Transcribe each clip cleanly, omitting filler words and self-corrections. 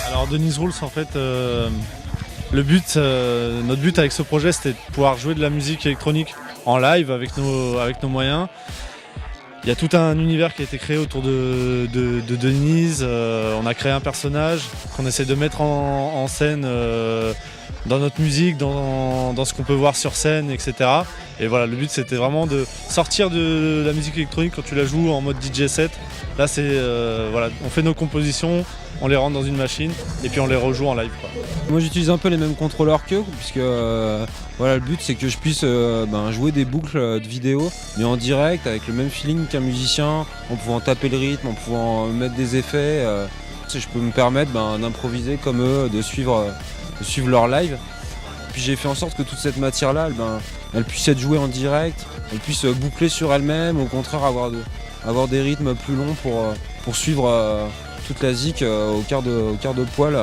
Alors Denise Rules, en fait, notre but avec ce projet, c'était de pouvoir jouer de la musique électronique en live avec nos moyens. Il y a tout un univers qui a été créé autour de Denise. On a créé un personnage qu'on essaie de mettre en scène dans notre musique, dans ce qu'on peut voir sur scène, etc. Et voilà, le but c'était vraiment de sortir de la musique électronique quand tu la joues en mode DJ set. Là c'est voilà, on fait nos compositions, on les rentre dans une machine et puis on les rejoue en live, quoi. Moi j'utilise un peu les mêmes contrôleurs qu'eux puisque voilà, le but c'est que je puisse jouer des boucles de vidéo mais en direct avec le même feeling qu'un musicien, en pouvant taper le rythme, en pouvant mettre des effets. Je peux me permettre d'improviser comme eux, de suivre leur live. Puis j'ai fait en sorte que toute cette matière là elle puisse être jouée en direct, elle puisse boucler sur elle-même, au contraire avoir des rythmes plus longs pour suivre toute la zik au quart de poil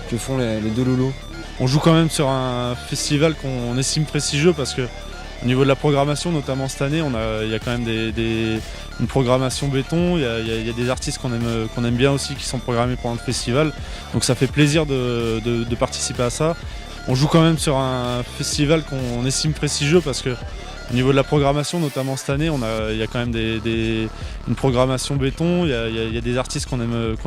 que font les deux loulous. On joue quand même sur un festival qu'on estime prestigieux parce que au niveau de la programmation, notamment cette année, il y a quand même une programmation béton, il y a des artistes qu'on aime bien aussi qui sont programmés pendant le festival, donc ça fait plaisir de participer à ça. On joue quand même sur un festival qu'on estime prestigieux parce que au niveau de la programmation, notamment cette année, il y a quand même une programmation béton, il y a des artistes qu'on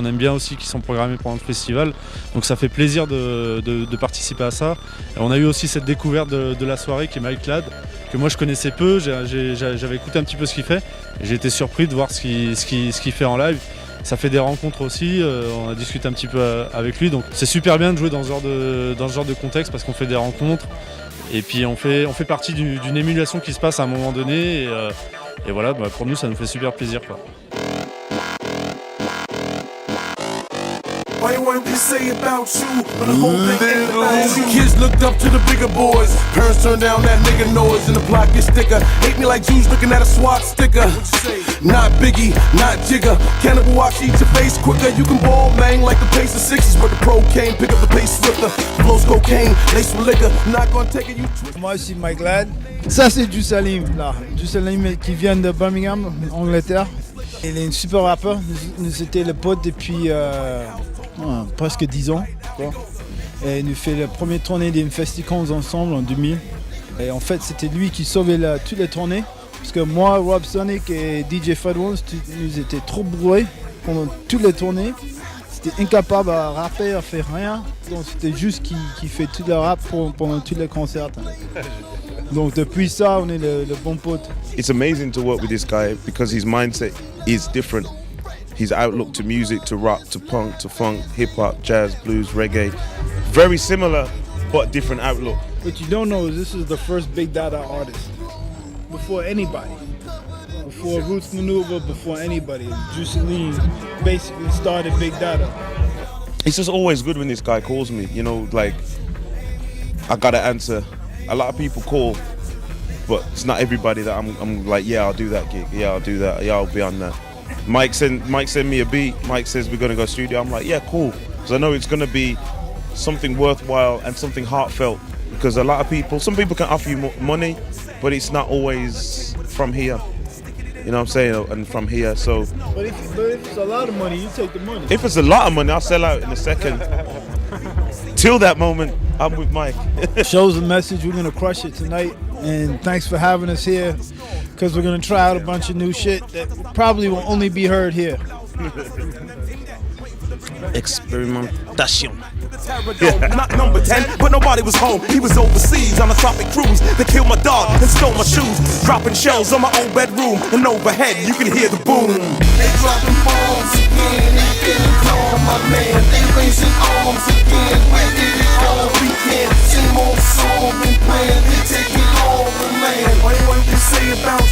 aime bien aussi qui sont programmés pendant le festival, donc ça fait plaisir de participer à ça. Et on a eu aussi cette découverte de la soirée qui est Mike Ladd, que moi je connaissais peu, j'avais écouté un petit peu ce qu'il fait, et j'ai été surpris de voir ce qu'il fait en live. Ça fait des rencontres aussi, on a discuté un petit peu avec lui, donc c'est super bien de jouer dans ce genre de contexte parce qu'on fait des rencontres et puis on fait partie d'une émulation qui se passe à un moment donné et voilà, pour nous ça nous fait super plaisir, quoi. Say about you, but the whole thing kids looked up to the bigger boys. Parents turned down that nigga noise, and the block gets thicker. Hate me like Jews looking at a SWAT sticker. Not Biggie, not Jigga. Cannibal watch eat your face quicker. You can ball bang like the pace of sixes, but the pro came pick up the pace swifter. Blows cocaine, lace with liquor. Not gonna take it, you twist. Moi c'est Mike Ladd. Ça c'est du Salim là. Du Salim qui vient de Birmingham, Angleterre. Il est un super rappeur. Nous étions les potes depuis presque 10 ans. Quoi. Et nous fait la première tournée des Festicons ensemble en 2000. Et en fait, c'était lui qui sauvait toutes les tournées. Parce que moi, Rob Sonic et DJ Fadwons, nous étions trop bourrés pendant toutes les tournées. C'était incapable à rapper, à faire rien. Donc c'était juste qui fait tout le rap pendant tous les concerts. Donc depuis ça, on est le bon pote. It's amazing to work with this guy because his mindset is different. His outlook to music, to rock, to punk, to funk, hip-hop, jazz, blues, reggae. Very similar, but different outlook. What you don't know is this is the first Big Dada artist. Before anybody. Before Roots Maneuver, before anybody. Juicy Lean basically started Big Dada. It's just always good when this guy calls me, you know, like, I gotta answer. A lot of people call, but it's not everybody that I'm like, yeah, I'll do that gig, yeah, I'll do that, yeah, I'll be on that. Mike send me a beat. Mike says we're gonna go studio. I'm like, yeah, cool, because I know it's gonna be something worthwhile and something heartfelt. Because a lot of people, some people can offer you money, but it's not always from here. You know what I'm saying? And from here, so. But if it's a lot of money, you take the money. If it's a lot of money, I'll sell out in a second. Till that moment, I'm with Mike. Shows the message. We're gonna crush it tonight. And thanks for having us here, because we're going to try out a bunch of new shit that probably will only be heard here. Experimentation. Not number 10, but nobody was home. He was overseas on a tropic cruise. They killed my dog and stole my shoes. Dropping shells on my own bedroom. And overhead, you can hear the boom. They dropping bombs again. They feeling calm, my man. They raising arms again. Where did it all begin? Same old song been playing. They take it all, man. What you say about